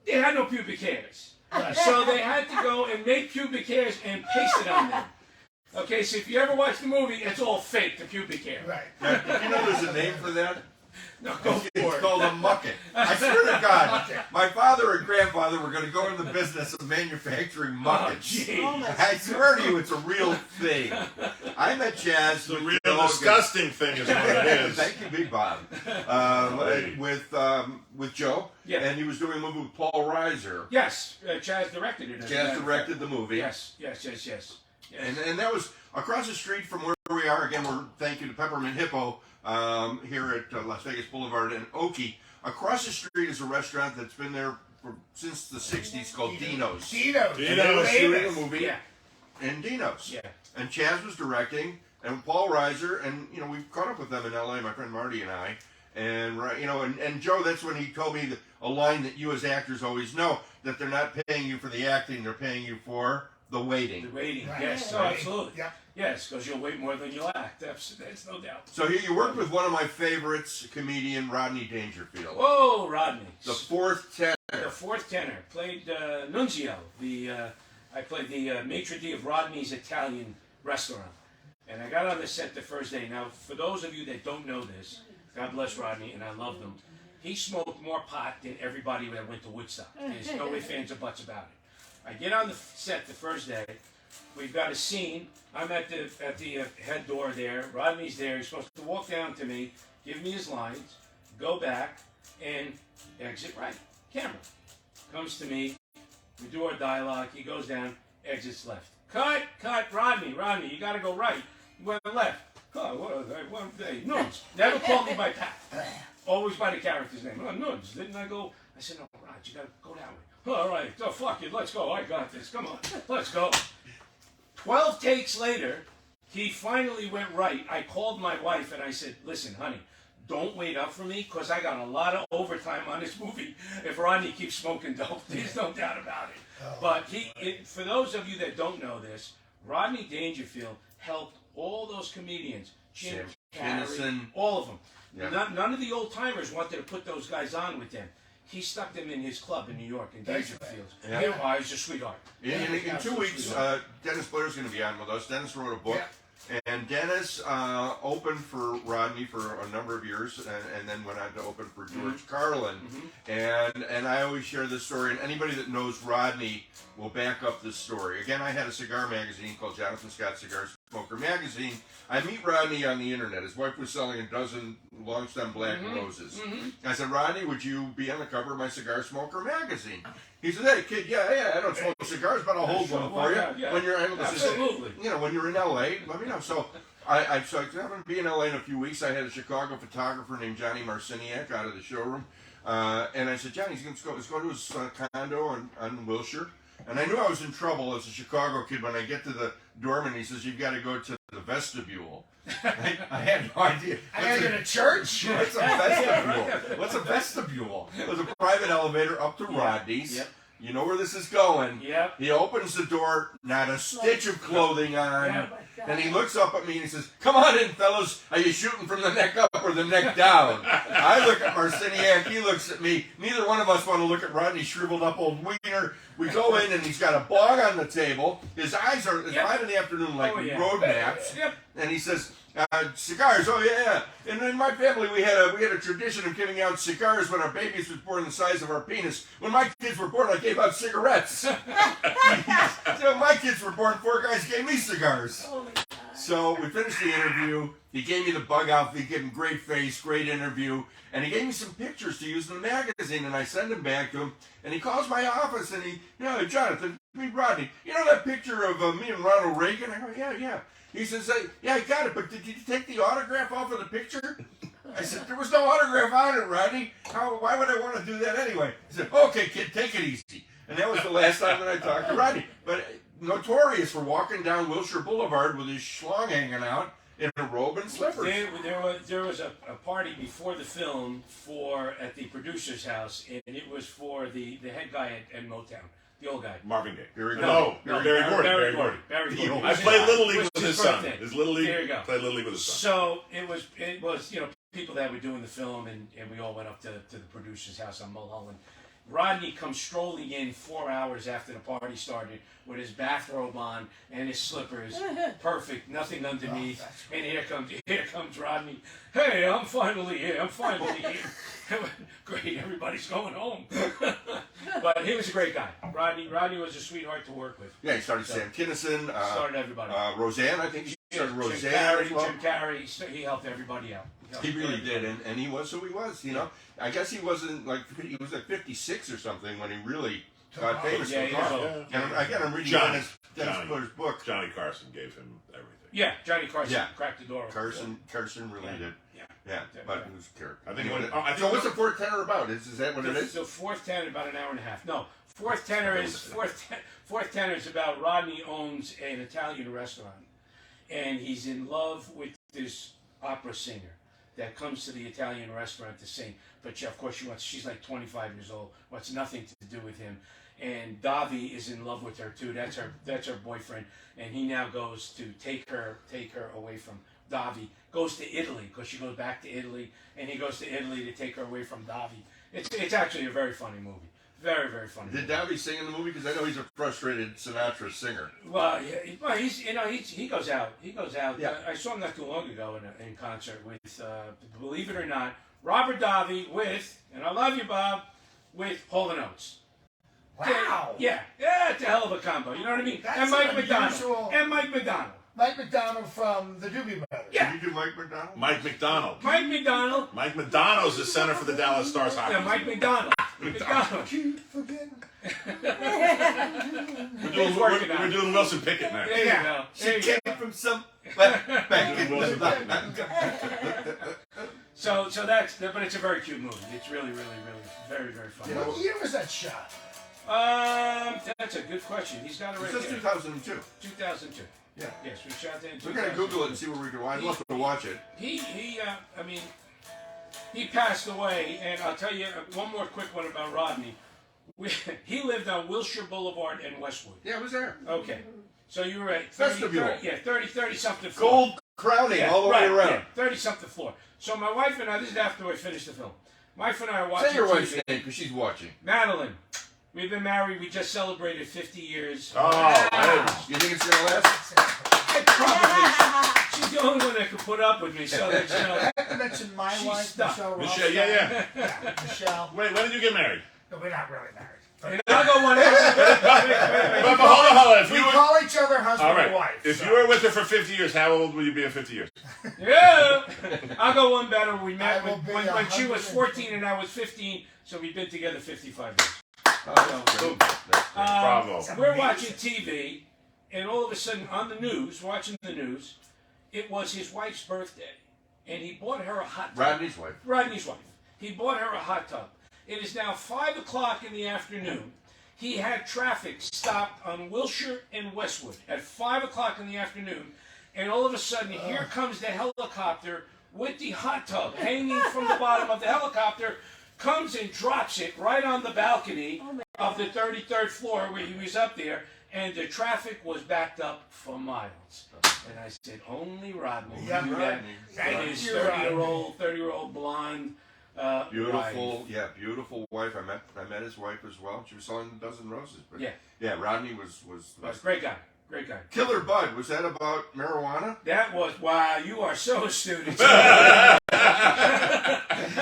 they had no pubic hairs. So they had to go and make pubic hairs and paste it on them. Okay, so if you ever watch the movie, it's all fake, the pubic hair. Right. Did you know there's a name for that? No, go for It's it. called a mucket. I swear to God, my father and grandfather were going to go into the business of manufacturing muckets. Gee. I swear to you, it's a real thing. I met Chaz. The real disgusting thing is what it is. Thank you, Big Bob. With Joe. Yeah. And he was doing a movie with Paul Reiser. Yes, Chaz directed it. Chaz directed the movie. Yes. And that was across the street from where we are. Again, we're thank you to Peppermint Hippo here at Las Vegas Boulevard in Oakey. Across the street is a restaurant that's been there since the 60s called Dino's. Dino's. And they were shooting a Famous. movie Yeah. in Dino's. Yeah. And Chaz was directing, and Paul Reiser, and we caught up with them in L.A., my friend Marty and I. And and Joe, that's when he told me a line that you as actors always know, that they're not paying you for the acting, they're paying you for the waiting. The waiting, Right. yes, Right. absolutely. Yep. Yes, because you'll wait more than you'll act. That's no doubt. So here you worked with one of my favorites, comedian Rodney Dangerfield. Whoa, Rodney. The fourth tenor. The fourth tenor. Played Nunzio. I played the maitre d' of Rodney's Italian restaurant. And I got on the set the first day. Now, for those of you that don't know this, God bless Rodney, and I love them. He smoked more pot than everybody that went to Woodstock. There's no ifs, ands, or buts about it. I get on the set the first day. We've got a scene. I'm at the head door there. Rodney's there. He's supposed to walk down to me, give me his lines, go back, and exit right. Camera comes to me. We do our dialogue. He goes down, exits left. Cut, Rodney, you got to go right. You went left. Oh, one day. Nuns. Never called me by Pat. Always by the character's name. Oh, Nuns. Didn't I go? I said, no, Rod, you got to go that way. All right. Oh, fuck it. Let's go. I got this. Come on. Let's go. 12 takes later, he finally went right. I called my wife and I said, listen, honey, don't wait up for me because I got a lot of overtime on this movie if Rodney keeps smoking dope. There's no doubt about it. But for those of you that don't know this, Rodney Dangerfield helped all those comedians, Jim Carrey, all of them. Yeah. None of the old timers wanted to put those guys on with them. He stuck them in his club in New York, in Dangerfield. Yeah. He's a sweetheart. In 2 weeks, Dennis Blair's going to be on with us. Dennis wrote a book. Yeah. And Dennis opened for Rodney for a number of years, and then went on to open for George Carlin. And I always share this story, and anybody that knows Rodney will back up this story. Again, I had a cigar magazine called Jonathan Scott Cigar Smoker Magazine. I meet Rodney on the internet. His wife was selling a dozen long stem black roses. I said, Rodney, would you be on the cover of my Cigar Smoker magazine? He said, hey, kid, yeah, I don't smoke cigars, but I'll hold one for you. When you're able to, absolutely. When you're in L.A., let me know. So I'm going to be in L.A. in a few weeks. I had a Chicago photographer named Johnny Marciniak out of the showroom. And I said, Johnny, he's going to his condo on Wilshire. And I knew I was in trouble as a Chicago kid when I get to the doorman. He says, you've got to go to the vestibule. I had no idea. I got to go to church? What's a vestibule? What's a vestibule? It was a private elevator up to Rodney's. Yep. You know where this is going. Yep. He opens the door, not a stitch of clothing on. And he looks up at me and he says, come on in, fellas. Are you shooting from the neck up or the neck down? I look at Marciniak. He looks at me. Neither one of us want to look at Rodney's shriveled up old wiener. We go in and he's got a bong on the table. His eyes are, it's 5 in the afternoon like road maps. And he says, cigars, oh yeah. And in my family we had a tradition of giving out cigars when our babies was born the size of our penis. When my kids were born, I gave out cigarettes. So my kids were born, 4 guys gave me cigars. Oh my God. So we finished the interview. He gave me the bug outfit, he gave him great face, great interview, and he gave me some pictures to use in the magazine, and I send them back to him, and he calls my office, and he, Jonathan, meet Rodney. You know that picture of me and Ronald Reagan? I go, yeah. He says, yeah, I got it, but did you take the autograph off of the picture? I said, there was no autograph on it, Rodney. Why would I want to do that anyway? He said, okay, kid, take it easy. And that was the last time that I talked to Rodney. But notorious for walking down Wilshire Boulevard with his schlong hanging out in a robe and slippers. There was a party before the film at the producer's house, and it was for the head guy at Motown. The old guy. Marvin Gaye. Barry Barry Gordy. I played Little League with his son. His Little League. There you go. Played Little League with his son. So it was people that were doing the film, and we all went up to the producer's house on Mulholland. Rodney comes strolling in 4 hours after the party started with his bathrobe on and his slippers. Perfect, nothing underneath. And here comes Rodney. Hey, I'm finally here. Great, everybody's going home. But he was a great guy. Rodney was a sweetheart to work with. Yeah, he started Sam Kinison. Started everybody. Roseanne, I think he started Roseanne. Jim Carrey, he helped everybody out. He really did, and he was who he was, I guess he wasn't he was like 56 or something when he really got famous. And again, I'm reading Dennis Blair's book. Johnny Carson gave him everything. Yeah, Johnny Carson cracked the door open. Carson really did. Yeah, but it was a character. I think so what's the fourth tenor about? Is that what it is? The fourth tenor about an hour and a half. No, fourth tenor is about Rodney owns an Italian restaurant, and he's in love with this opera singer that comes to the Italian restaurant to sing. But of course she's like 25 years old, wants nothing to do with him. And Davi is in love with her too. That's her boyfriend. And he now goes to take her away from Davi. Goes to Italy because she goes back to Italy, and he goes to Italy to take her away from Davi. It's actually a very funny movie. Very, very funny. Did Dobby sing in the movie? Because I know he's a frustrated Sinatra singer. Well, yeah, well, he goes out. He goes out. Yeah. I saw him not too long ago in concert with, believe it or not, Robert Davi with, and I love you, Bob, with Hall & Oates. Wow. Yeah, it's a hell of a combo. You know what I mean? That's and Mike an McDonald. unusual- And Mike McDonald. Mike McDonald from the Doobie Brothers. Yeah. Did you do Mike McDonald? Mike McDonald. Mike McDonald. Mike McDonald's the center for the Dallas Stars hockey. Yeah, Mike McDonald. McDonald. Keep forgetting. We're doing Wilson Pickett next. There you go. There She you go. came from some back in Wilson the Pickett. So that's, but it's a very cute movie. It's really, really, really very, very funny. You know, What year was that shot? That's a good question. He's got it It right says there. 2002. 2002. Yeah. Yes, we shot that in We're gonna 2002. Google it and see where we can. I'd love to watch it. He passed away, and I'll tell you one more quick one about Rodney. He lived on Wilshire Boulevard in Westwood. Yeah, I was there. Okay, so you were at Vestibule. 30 something floor. Gold crowning all the way around. 30 something floor. So my wife and I, this is after I finished the film. My wife and I are watching Say your wife's TV. name because she's watching. Madeline. We've been married. We just celebrated 50 years. Oh, You think it's gonna last? I probably. She's the only one that can put up with me. So that you know. I have to mention my She's wife, stuck. Michelle Ross. Michelle, yeah. Yeah, Michelle. Wait, when did you get married? No, we're not really married. And I'll go one. But hold on. If We you were, call each other husband all right. and wife. If so. you were with her for 50 years, how old will you be in 50 years? Yeah. I'll go one better. We met I will be when she was 100. 14 and I was 15, so we've been together 55 years. Oh, Bravo. We're watching TV, and all of a sudden on the news, watching the news, it was his wife's birthday, and he bought her a hot tub. Rodney's wife. Rodney's wife. He bought her a hot tub. It is now 5 o'clock in the afternoon. He had traffic stopped on Wilshire and Westwood at 5 o'clock in the afternoon, and all of a sudden, here comes the helicopter with the hot tub hanging from the bottom of the helicopter, comes and drops it right on the balcony of the 33rd floor where he was up there, and the traffic was backed up for miles. And I said, only Rodney. Yeah, knew that. And his 30-year-old blonde Beautiful, wife. yeah, beautiful wife. I met his wife as well. She was selling a dozen roses. But Yeah. Rodney was the best. Great guy. Killer Bud, was that about marijuana? That was, wow, you are so astute. I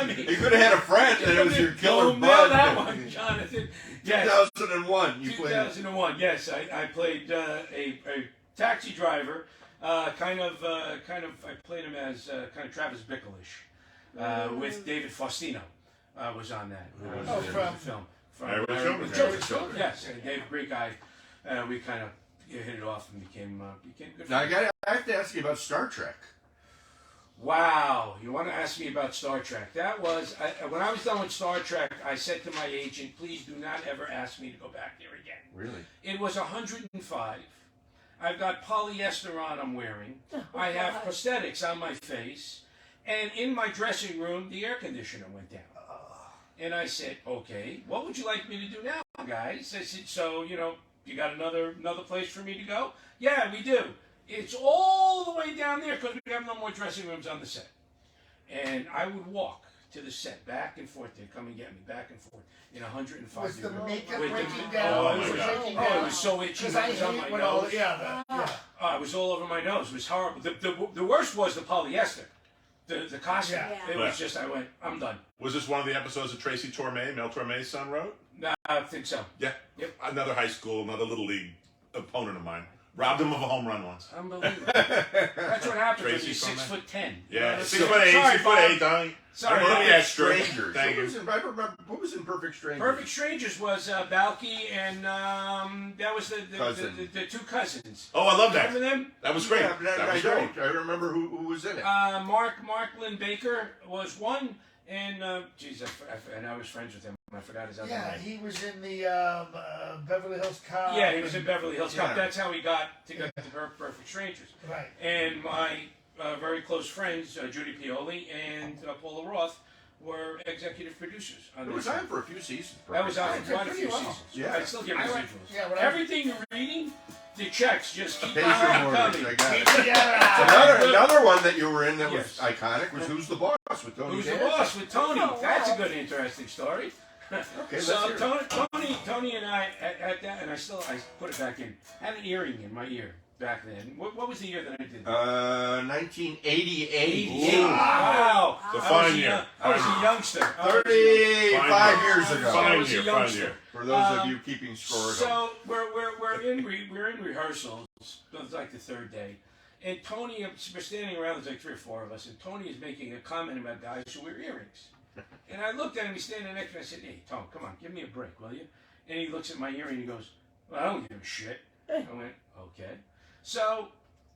mean, You could have had a friend and it was your Killer Nail Bud. that one, Jonathan. Yes. 2001, you played. 2001, yes. I played a taxi driver, I played him as kind of Travis Bickle-ish, with David Faustino was on that. from the film. From Irish Children. Children's Children. Yes, and David, great guy. We kind of hit it off and became good Now friends. I have to ask you about Star Trek. Wow, you want to ask me about Star Trek? That was, when I was done with Star Trek, I said to my agent, please do not ever ask me to go back there again. Really? It was 105. I've got polyester on I'm wearing. I have prosthetics on my face. And in my dressing room, the air conditioner went down. And I said, okay, what would you like me to do now, guys? I said, so, you got another place for me to go? Yeah, we do. It's all the way down there because we have no more dressing rooms on the set. And I would walk to the set, back and forth. They'd come and get me, back and forth, in 105 Was the degrees. makeup With the- breaking down? Oh, Was it my God. breaking Oh, it down? was so itchy. Because It I was on my hate when all nose. yeah. It was all over my nose. It was horrible. The worst was the polyester. The costume. Yeah. It was just, I went, I'm done. Was this one of the episodes that Tracy Torme, Mel Torme's son, wrote? No, I think so. Yeah. Yep. Another high school, another little league opponent of mine. Robbed him of a home run once. Unbelievable. That's what happens when Tracy you're from 6'10". Yeah, That's 6'8", Sorry, 6'8", Bob. don't you? Sorry, I'm Bob. the extra. Strangers. Thank Who you. was in, I remember, who was in Perfect Strangers? Perfect Strangers was Balky and that was the Cousin. the two cousins. Oh, I love that. Remember them? That was great. Yeah, but That I was don't. great. I remember who was in it. Mark Lynn Baker was one, and and I was friends with him. I forgot his other Yeah, name. he was in the Beverly Hills Cop. Yeah, he was in Beverly Hills Cop. Yeah. That's how he got to Perfect Strangers. Right. And my very close friends, Judy Pioli and Paula Roth, were executive producers on It was this. on for a few seasons. That was on Perfect for quite a Pretty few well. seasons. Yeah. I still get I went- residuals. yeah, when I- Everything you're reading, the checks just keep Pacer on Mortgage, coming. I got it. Keep together. Another one that you were in that was Yes. iconic was Who's the Boss with Tony Who's the Danza. boss with Tony? Oh, That's a wow. good, interesting story. Okay, So let's hear it. Tony and I at that, and I put it back in. Had an earring in my ear back then. What was the year that I did that? 1988. Wow. The I fine was year. I was a youngster. 35 years ago. Fine was a year, fine youngster. year. For those of you keeping score at home. So we're in rehearsals. It's like the third day, and Tony, we're standing around. There's like 3 or 4 of us, and Tony is making a comment about guys who wear earrings. And I looked at him. He's standing next to me. I said, "Hey, Tom, come on, give me a break, will you?" And he looks at my earring and he goes, "Well, I don't give a shit." I went, "Okay." So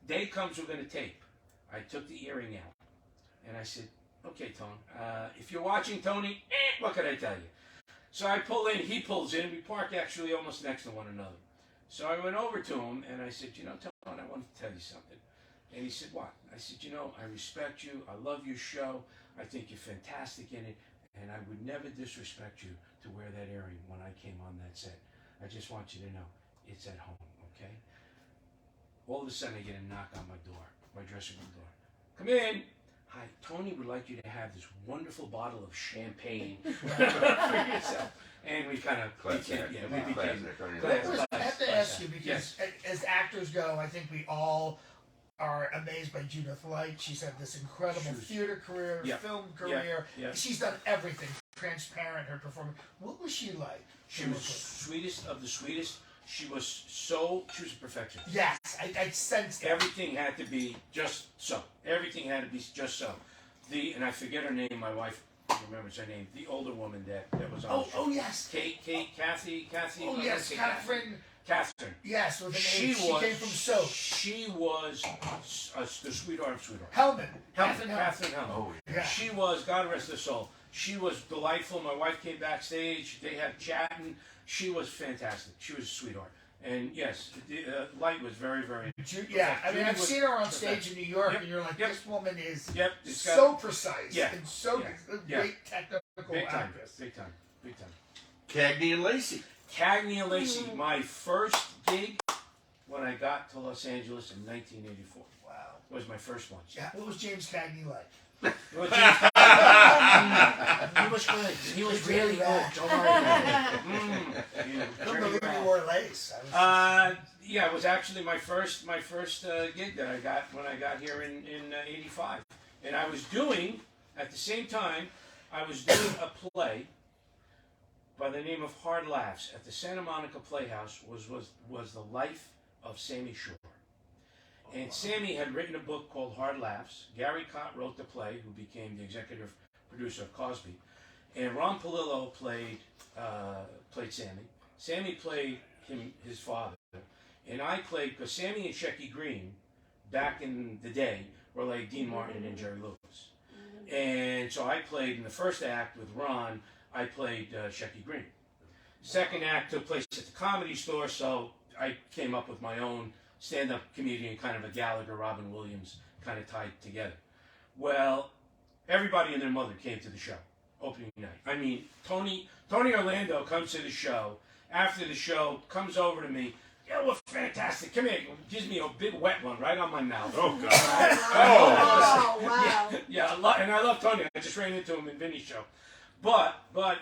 day comes, we're going to tape. I took the earring out, and I said, "Okay, Tom, if you're watching, Tony, what can I tell you?" So I pull in, he pulls in, we park actually almost next to one another. So I went over to him, and I said, Tom, I want to tell you something. And he said, "What?" I said, I respect you, I love your show, I think you're fantastic in it, and I would never disrespect you to wear that earring when I came on that set. I just want you to know, it's at home, okay? All of a sudden, I get a knock on my door, my dressing room door. "Come in." "Hi, Tony would like you to have this wonderful bottle of champagne for yourself." And we kind of Classic. we became Classic. I have to ask you because as actors go, I think we all are amazed by Judith Light. She's had this incredible theater career, film career. Yeah. She's done everything. Transparent, her performance. What was she like? She was sweetest of the sweetest. She was a perfectionist. Yes, I sensed that. Everything had to be just so. Everything had to be just so. And I forget her name. My wife remembers her name. The older woman that was on. Oh yes. Kathy. Oh yes, Catherine. Yes, with the name. She came from Soap. She was the sweetheart of sweetheart. Catherine Hellman. Oh, yeah. She was, God rest her soul. She was delightful. My wife came backstage. They had chatting. She was fantastic. She was a sweetheart. And yes, Light was very, very. Yeah, I mean, I've seen her on stage in New York, and you're like, this woman is so precise and so great technical actress. Big time. Cagney and Lacey. Cagney and Lacey, my first gig when I got to Los Angeles in 1984. Wow. Was my first one. Yeah. What was James Cagney like? He was good. He was really good. Don't worry about it. Couldn't believe you wore lace. It was actually my first gig that I got when I got here in '85, and I was doing at the same time I was doing a play by the name of Hard Laughs at the Santa Monica Playhouse. Was the life of Sammy Shore. And Sammy had written a book called Hard Laughs. Gary Cott wrote the play, who became the executive producer of Cosby. And Ron Palillo played Sammy. Sammy played his father. And I played, because Sammy and Shecky Green, back in the day, were like Dean Martin and Jerry Lewis. And so I played in the first act with Ron, I played Shecky Green. Second act took place at the Comedy Store, so I came up with my own stand-up comedian, kind of a Gallagher, Robin Williams, kind of tied together. Well, everybody and their mother came to the show, opening night. I mean, Tony Orlando comes to the show. After the show, comes over to me. "Yeah, well, fantastic. Come here." Gives me a big wet one right on my mouth. Oh, God. Oh, wow. Yeah, and I love Tony. I just ran into him in Vinny's show. But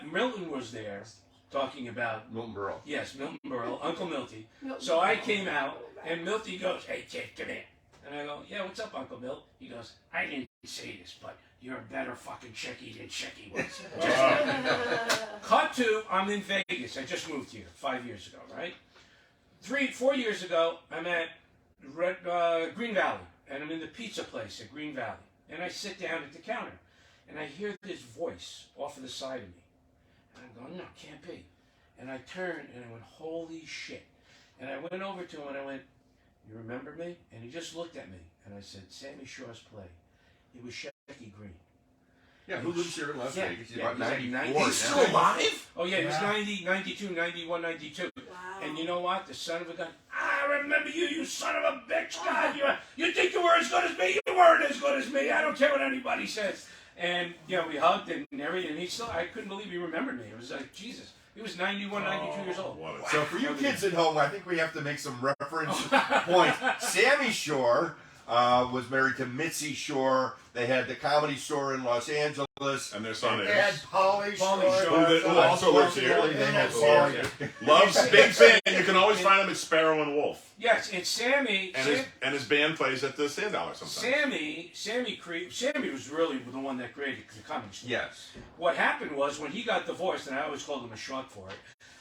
Milton was there talking about... Milton Berle. Yes, Milton Berle, Uncle Milty. So I came out, and Milty goes, "Hey, kid, come here." And I go, "Yeah, what's up, Uncle Milt?" He goes, "I didn't say this, but you're a better fucking Shecky than Shecky was." Cut to, I'm in Vegas. I just moved here 5 years ago, right? 4 years ago, I'm at Green Valley, and I'm in the pizza place at Green Valley. And I sit down at the counter, and I hear this voice off of the side of me. And I'm going, "No, can't be." And I turned, and I went, "Holy shit." And I went over to him, and I went, "You remember me?" And he just looked at me, and I said, "Sammy Shore's play." It was Shecky Green. Yeah, who lives here in Las Vegas? He's about he's like 94. He's still alive? Oh, yeah, he was 90, 92, 91, 92. Wow. And you know what? The son of a gun. "I remember you, you son of a bitch. God, you think you were as good as me? You weren't as good as me. I don't care what anybody says." And, we hugged and everything. And I couldn't believe he remembered me. It was like, Jesus. He was 91, 92 years old. So for you kids at home, I think we have to make some reference points. Sammy Shore was married to Mitzi Shore. They had the Comedy Store in Los Angeles. And their son They had is. Pauly Pauly Shore. Shore. Who also lives here. Clearly they had Yeah. Pauly. Loves big fan. You can always find him at Sparrow and Wolf. Yes, it's Sammy. And his band plays at the Sand Dollar sometimes. Sammy was really the one that created the Comedy Store. Yes. What happened was when he got divorced, and I always called him a schmuck for it.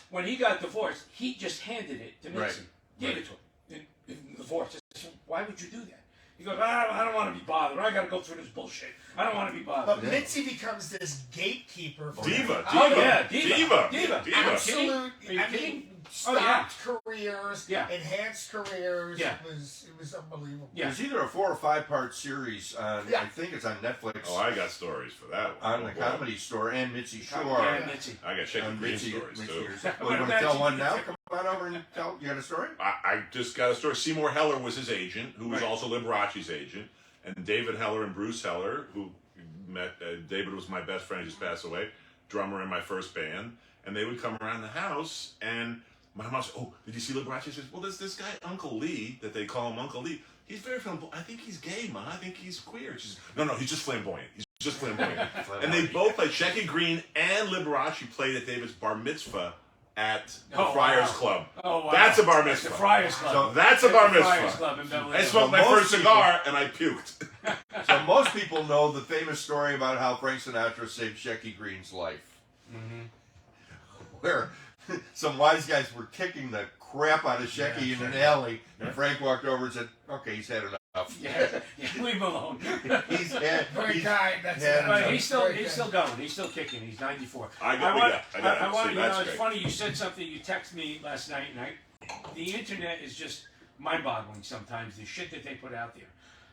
When he got divorced, he just handed it to Mitzi, Right. gave it to him in divorce. I said, "Why would you do that?" He goes, "I don't want to be bothered. I got to go through this bullshit. I don't want to be bothered." But Mitzi becomes this gatekeeper for Diva. Oh yeah, diva. absolute. Are you I kidding? mean, Oh, yeah. stopped careers, Yeah. enhanced careers. Yeah. It was unbelievable. Yeah. There's either a 4 or 5 part series on, Yeah. I think it's on Netflix, Oh, I got stories for that one. on the Comedy Store and Mitzi Shore. Yeah, Mitzi. I got Shaky On Green Mitzi, stories Mitzi too. Well, you want to tell one now? Come on over and tell. You got a story? I just got a story. Seymour Heller was his agent, who was Right. also Liberace's agent, and David Heller and Bruce Heller, who met. David was my best friend; he just passed away. Drummer in my first band, and they would come around the house, and my mom said, "Oh, did you see Liberace?" She says, "Well, there's this guy Uncle Lee that they call him Uncle Lee. He's very flamboyant. I think he's gay, Ma. I think he's queer." She says, "No, he's just flamboyant. He's just flamboyant." And they both played. Shecky Green and Liberace played at David's bar mitzvah at the Oh, Friars wow. Club. Oh wow. That's a bar That's mitzvah. the Friars Club. So That's a bar The Friars mitzvah. Club in Beverly I Hills. smoked my Most first people- cigar and I puked. So most people know the famous story about how Frank Sinatra saved Shecky Green's life. Where some wise guys were kicking the crap out of Shecky in an alley, and Frank walked over and said, "Okay, he's had enough." Yeah, leave him alone. He's had. Very he's kind. That's had But enough. he's still going. He's still kicking. He's 94. I got it. I want, See, you that's know, it's great. funny you said something. You texted me last night, and the internet is just mind-boggling sometimes. The shit that they put out there.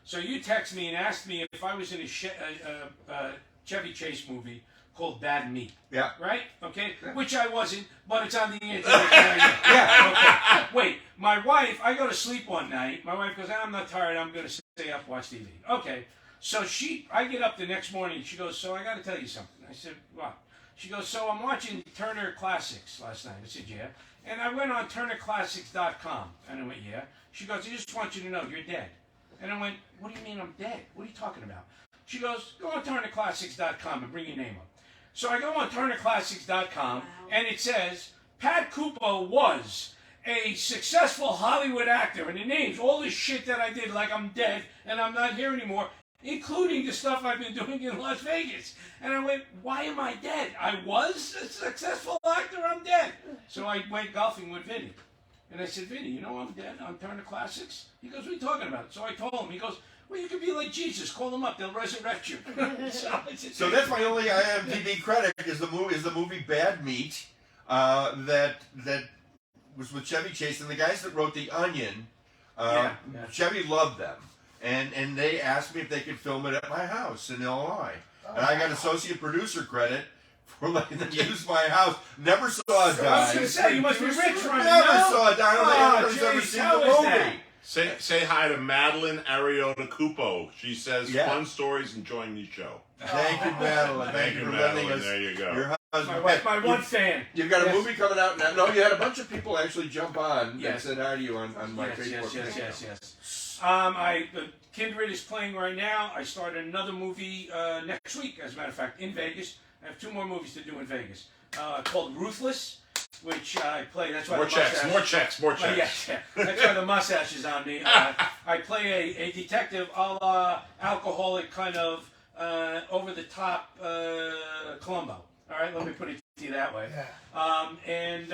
So you text me and asked me if I was in a Chevy Chase movie called Bad Meat. Yeah. Right? Okay? Which I wasn't, but it's on the internet. Yeah. Okay. Wait, my wife, I go to sleep one night. My wife goes, "I'm not tired. I'm going to stay up, watch TV." Okay. So I get up the next morning. She goes, "So I got to tell you something." I said, "What?" She goes, "So I'm watching Turner Classics last night." I said, "Yeah." And I went on TurnerClassics.com. And I went, "Yeah." She goes, "I just want you to know you're dead." And I went, "What do you mean I'm dead? What are you talking about?" She goes, "Go on TurnerClassics.com and bring your name up." So I go on TurnerClassics.com, and it says, Pat Cupo was a successful Hollywood actor, and it names all the shit that I did like I'm dead and I'm not here anymore, including the stuff I've been doing in Las Vegas. And I went, why am I dead? I was a successful actor, I'm dead. So I went golfing with Vinny. And I said, "Vinny, you know I'm dead on Turner Classics?" He goes, "What are you talking about?" So I told him. He goes, "Well, you could be like Jesus. Call them up. They'll resurrect you." So that's my only IMDb credit is the movie Bad Meat that was with Chevy Chase and the guys that wrote The Onion. Yeah. Chevy loved them, and they asked me if they could film it at my house in Illinois, and I got associate producer credit for letting them use my house. Never saw a I was going to dime. say, you must be rich, Ronnie. Never no? saw a dime. Oh, Nobody's ever geez, seen how the is movie. that? Say hi to Madeline Ariota Cupo. She says Yeah. fun stories enjoying the show. Thank you, Madeline. Thank you for lending Madeline. us There you go. your husband. My one fan. You've got a Yes. movie coming out now. No, you had a bunch of people actually jump on Yes. and said hi to you on my Facebook. Yes. The Kindred is playing right now. I started another movie next week, as a matter of fact, in Vegas. I have 2 more movies to do in Vegas called Ruthless, which I play. That's why More the checks, mustache- more checks, more checks. Yes, yeah. That's why the mustache is on me. I play a detective, a la alcoholic, kind of over-the-top Columbo. All right, let me put it to you that way. Yeah. And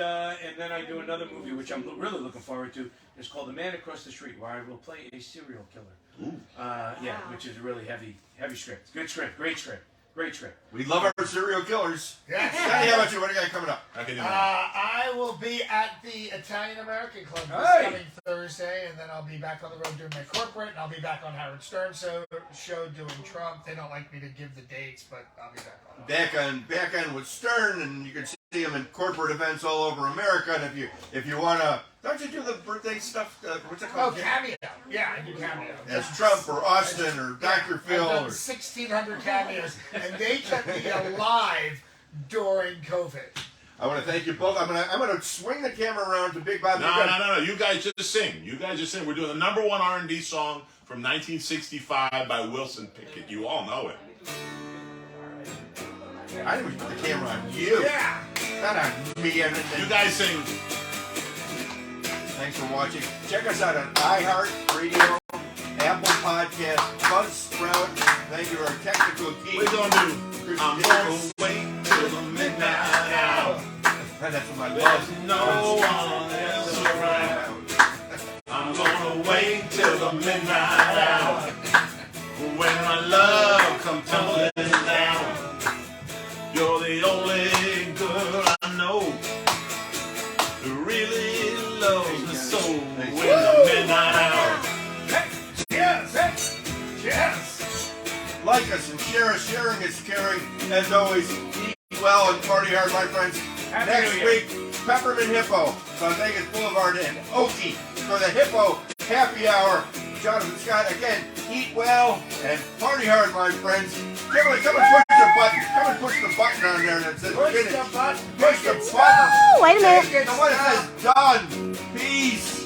then I do another movie, which I'm really looking forward to. It's called The Man Across the Street, where I will play a serial killer. Yeah, which is a really heavy script. Good script, great script. We love our serial killers. Yes. Scotty, how about you? What do you got coming up? I can do that. I will be at the Italian American Club this Hey. coming Thursday, and then I'll be back on the road doing my corporate, and I'll be back on Howard Stern's show doing Trump. They don't like me to give the dates, but I'll be back on. Back on with Stern, and you can see him in corporate events all over America. And if you wanna, don't you do the birthday stuff? What's it Oh, called? cameo. Yeah, I do cameo. As Trump or Austin or Dr. Phil. I've done Or, 1,600 cameos, and they kept me alive during COVID. I want to thank you both. I'm gonna swing the camera around to Big Bob. No. You guys just sing. We're doing the number one R&B song from 1965 by Wilson Pickett. You all know it. I think we put the camera on you. Yeah. Not on me. You guys sing. Thanks for watching. Check us out on iHeartRadio, Apple Podcasts, Buzzsprout. Thank you to our technical team. We're gonna do. I'm gonna wait till the midnight hour. That's what my There's love. no one else around. I'm gonna wait till the midnight hour. When my love comes tumbling down. You're the only girl I know who really loves me so. When the midnight hour. Yes. Yes. Like us and share us. Sharing is caring. As always, eat well and party hard, my friends. Happy Next New Year. week, Peppermint Hippo on Vegas Boulevard and Okie for the Hippo Happy Hour. Jonathan Scott, again, eat well and party hard, my friends. Come and push the button. Come and push the button on there that says Push finish. the button. Push the button. Oh, wait a minute. The one that says done. Peace.